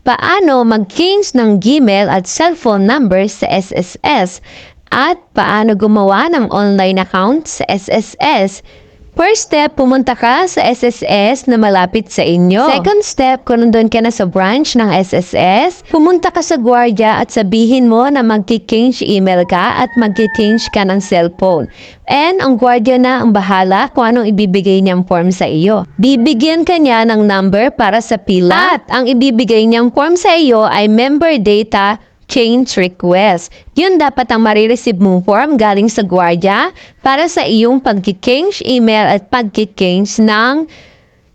paano mag-change ng Gmail at cellphone number sa SSS, at paano gumawa ng online account sa SSS. First step, pumunta ka sa SSS na malapit sa inyo. Second step, kung nandun ka na sa branch ng SSS, pumunta ka sa gwardiya at sabihin mo na mag-change email ka at mag-change ka ng cellphone. And ang gwardiya na ang bahala kung anong ibibigay niyang form sa iyo. Bibigyan ka niya ng number para sa pila at ang ibibigay niyang form sa iyo ay member data change request. Yun dapat ang marireceive mong form galing sa gwardiya para sa iyong pag-change email at pag-change ng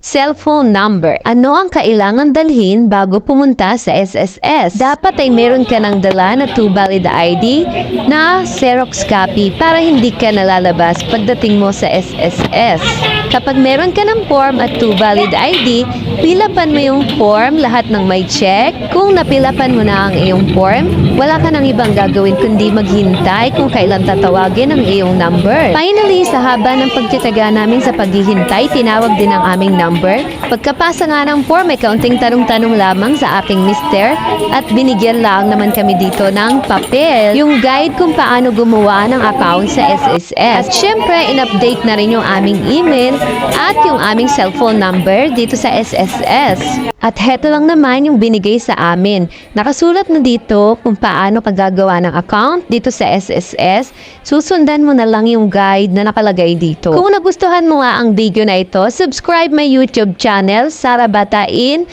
cellphone number. Ano ang kailangan dalhin bago pumunta sa SSS? Dapat ay meron ka ng dala na 2 valid ID na Xerox copy para hindi ka nalalabas pagdating mo sa SSS. Kapag meron ka ng form at 2 valid ID, pilapan mo yung form, lahat ng may check. Kung napilapan mo na ang iyong form, wala ka nang ibang gagawin kundi maghintay kung kailan tatawagin ang iyong number. Finally, sa haba ng pagtitiyaga namin sa paghihintay, tinawag din ang aming number. Pagkapasa nga ng form, may kaunting tanong-tanong lamang sa aking mister at binigyan lang naman kami dito ng papel, yung guide kung paano gumawa ng account sa SSS. At syempre, in-update na rin yung aming email at yung aming cellphone number dito sa SSS. At heto lang naman yung binigay sa amin. Nakasulat na dito kung paano ka gagawa ng account dito sa SSS. Susundan mo na lang yung guide na nakalagay dito. Kung nagustuhan mo nga ang video na ito, subscribe my YouTube channel, Sara Batain,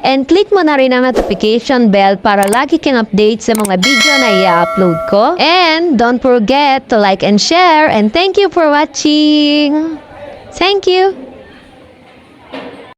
and click mo na rin ang notification bell para lagi kang update sa mga video na i-upload ko. And don't forget to like and share, and thank you for watching. Thank you.